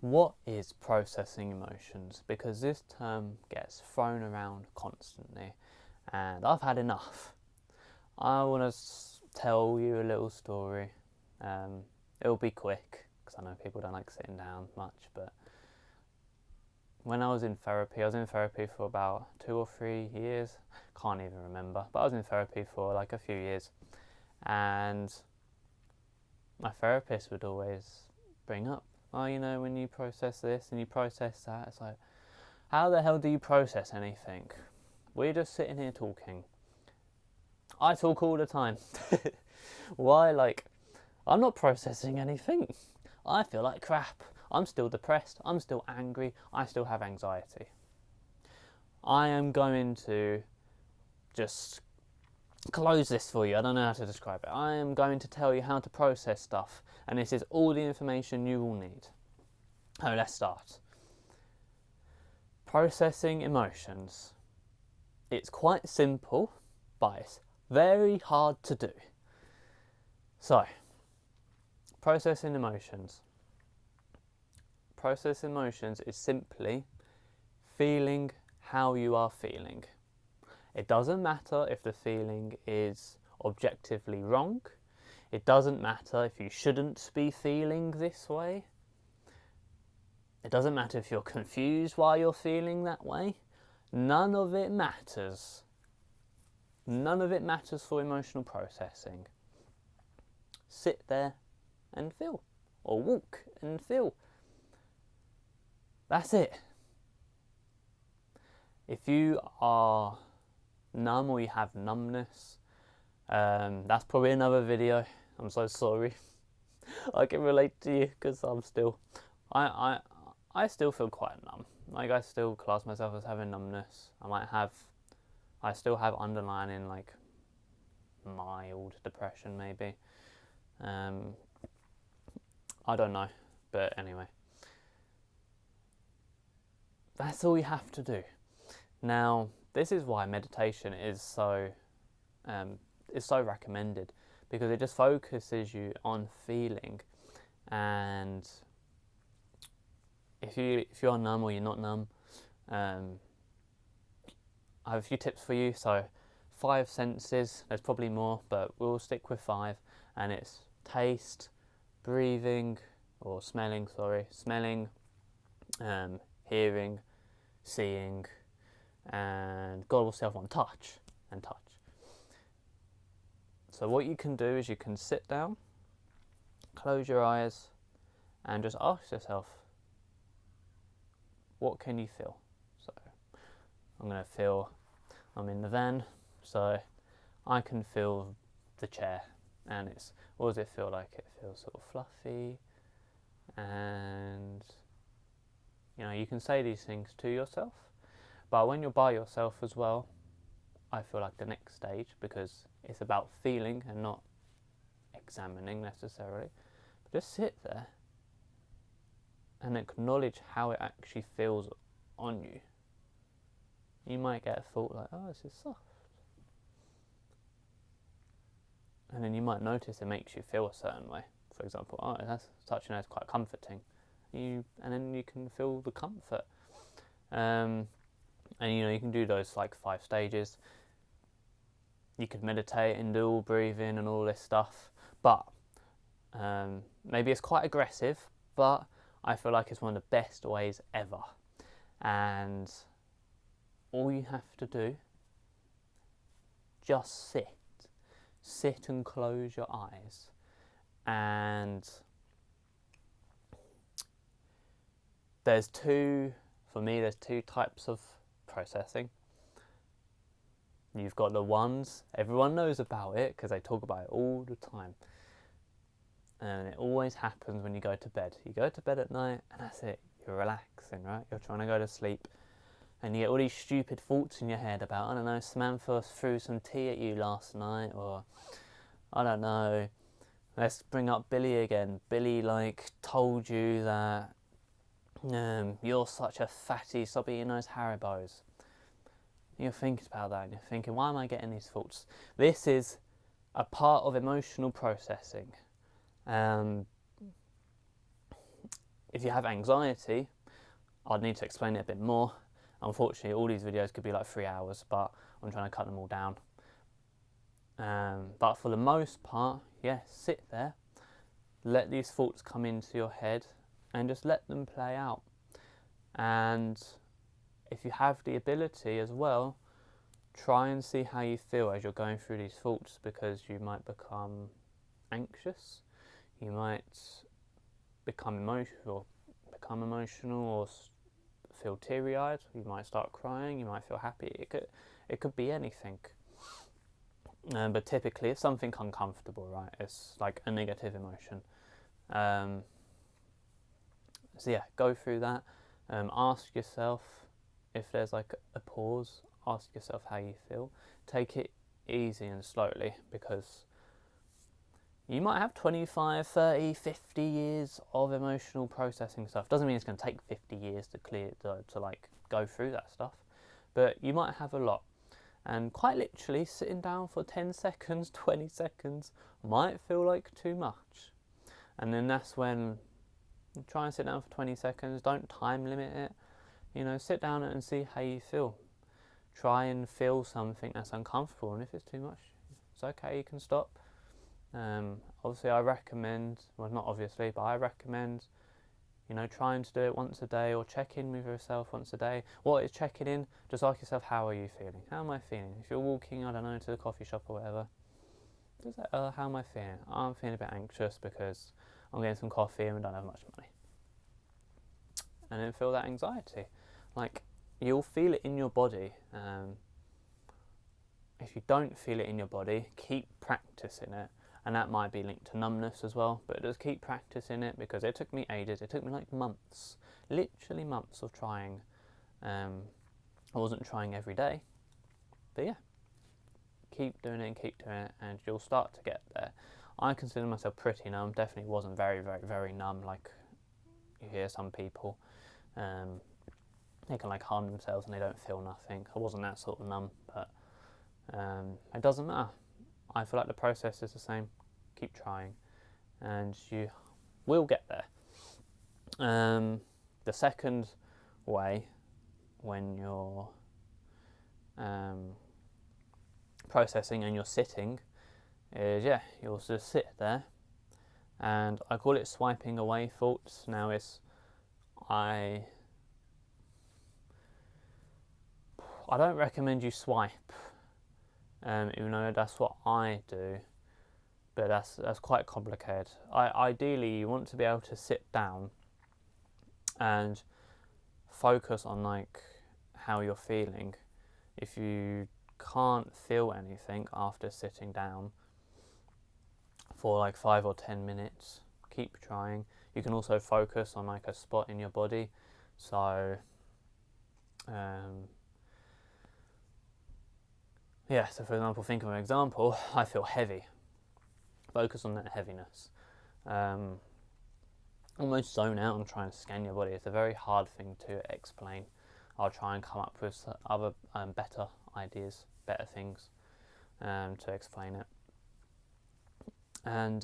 What is processing emotions? Because this term gets thrown around constantly and I've had enough. I want to tell you a little story. It'll be quick because I know people don't like sitting down much, but when I was in therapy for about 2 or 3 years, can't even remember, but I was in therapy for like a few years, and my therapist would always bring up, oh, when you process this and you process that, it's like, how the hell do you process anything? We're just sitting here talking. I talk all the time. Why? Like, I'm not processing anything. I feel like crap. I'm still depressed. I'm still angry. I still have anxiety. I am going to just close this for you. I don't know how to describe it. I am going to tell you how to process stuff, and this is all the information you will need. So let's start. Processing emotions. It's quite simple, but it's very hard to do. So, processing emotions. Processing emotions is simply feeling how you are feeling. It doesn't matter if the feeling is objectively wrong. It doesn't matter if you shouldn't be feeling this way. It doesn't matter if you're confused why you're feeling that way. None of it matters. None of it matters for emotional processing. Sit there and feel, or walk and feel. That's it. If you are numb or you have numbness, that's probably another video. I'm so sorry. I can relate to you because I'm still, I still feel quite numb. Like, I still class myself as having numbness. I still have underlying like mild depression maybe. I don't know, but anyway, that's all you have to do. Now, this is why meditation is so recommended, because it just focuses you on feeling. And if you're numb or you're not numb, I have a few tips for you. So 5 senses, there's probably more, but we'll stick with 5, and it's taste, breathing, or smelling, hearing, seeing, and God will self on touch. So what you can do is you can sit down, close your eyes, and just ask yourself, what can you feel? So I'm in the van, so I can feel the chair, and what does it feel like? It feels sort of fluffy, and you can say these things to yourself, but when you're by yourself as well, I feel like the next stage, because it's about feeling and not examining necessarily, but just sit there and acknowledge how it actually feels on you. You might get a thought like, oh, this is soft. And then you might notice it makes you feel a certain way. For example, oh, that's touching that's quite comforting. And then you can feel the comfort. And you can do those like 5 stages. You could meditate and do all breathing and all this stuff, but maybe it's quite aggressive, but I feel like it's one of the best ways ever. And all you have to do, just sit and close your eyes. And there's two types of processing. You've got the ones, everyone knows about it because they talk about it all the time. And it always happens when you go to bed. You go to bed at night and that's it. You're relaxing, right? You're trying to go to sleep. And you get all these stupid thoughts in your head about, I don't know, Samantha threw some tea at you last night, or I don't know, let's bring up Billy again. Billy told you that you're such a fatty, stop eating those Haribos. You're thinking about that and you're thinking, why am I getting these thoughts? This is a part of emotional processing. If you have anxiety, I'd need to explain it a bit more. Unfortunately, all these videos could be like 3 hours, but I'm trying to cut them all down. But for the most part, yeah, sit there, let these thoughts come into your head and just let them play out. And if you have the ability as well, try and see how you feel as you're going through these thoughts, because you might become anxious, you might become emotional, or feel teary-eyed, you might start crying, you might feel happy. It could be anything. But typically it's something uncomfortable, right? It's like a negative emotion. So yeah, go through that. Ask yourself if there's like a pause. Ask yourself how you feel. Take it easy and slowly, because you might have 25, 30, 50 years of emotional processing stuff. Doesn't mean it's going to take 50 years to clear, to like go through that stuff. But you might have a lot. And quite literally, sitting down for 10 seconds, 20 seconds might feel like too much. And then that's when you try and sit down for 20 seconds. Don't time limit it. You know, sit down and see how you feel. Try and feel something that's uncomfortable. And if it's too much, it's okay, you can stop. Obviously, I recommend, well, not obviously, but I recommend, you know, trying to do it once a day, or check in with yourself once a day. What is checking in? Just ask yourself, how are you feeling? How am I feeling? If you're walking, I don't know, to the coffee shop or whatever, just say, how am I feeling? I'm feeling a bit anxious because I'm getting some coffee and we don't have much money. And then feel that anxiety. Like, you'll feel it in your body. If you don't feel it in your body, keep practicing it. And that might be linked to numbness as well, but just keep practicing it, because it took me ages. It took me like months, literally months of trying. I wasn't trying every day, but yeah, keep doing it, and you'll start to get there. I consider myself pretty numb. Definitely wasn't very, very, very numb like you hear some people. They can like harm themselves and they don't feel nothing. I wasn't that sort of numb, but it doesn't matter. I feel like the process is the same. Keep trying and you will get there. The second way, when you're processing and you're sitting, is you'll just sit there, and I call it swiping away thoughts. Now I don't recommend you swipe, even though that's what I do, but that's quite complicated. Ideally, you want to be able to sit down and focus on like how you're feeling. If you can't feel anything after sitting down for like 5 or 10 minutes, keep trying. You can also focus on like a spot in your body. So so for example, think of an example. I feel heavy. Focus on that heaviness. Almost zone out and try and scan your body. It's a very hard thing to explain. I'll try and come up with other better ideas, better things to explain it. And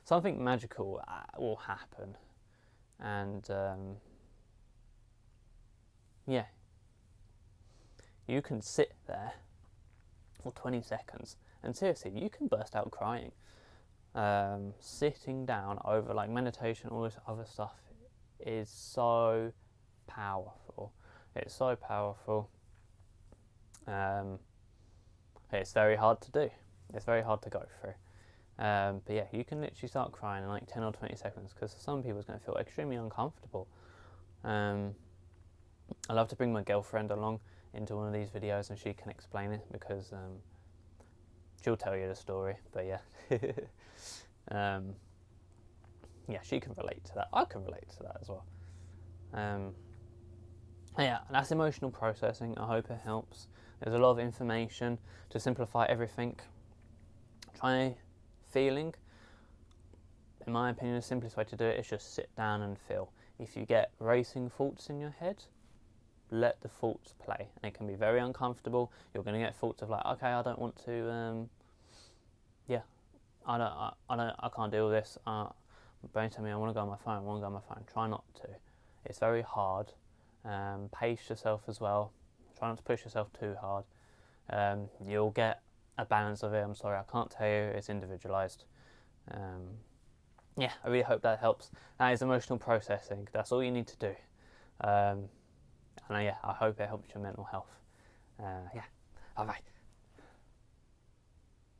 something magical will happen. And you can sit there for 20 seconds and seriously, you can burst out crying. Sitting down over like meditation, all this other stuff is so powerful. It's so powerful. It's very hard to do. It's very hard to go through. But yeah, you can literally start crying in like 10 or 20 seconds, because some people it's going to feel extremely uncomfortable. I love to bring my girlfriend along into one of these videos and she can explain it, because she'll tell you the story. But yeah, she can relate to that. I can relate to that as well. That's emotional processing. I hope it helps. There's a lot of information to simplify everything. Try feeling. In my opinion, the simplest way to do it is just sit down and feel. If you get racing thoughts in your head, let the thoughts play. And it can be very uncomfortable. You're going to get thoughts of like, okay, I don't want to. I can't deal with this. Don't tell me I want to go on my phone. I want to go on my phone. Try not to. It's very hard. Pace yourself as well. Try not to push yourself too hard. You'll get a balance of it. I'm sorry, I can't tell you. It's individualised. Yeah, I really hope that helps. That is emotional processing. That's all you need to do. And yeah, I hope it helps your mental health. Yeah, all right.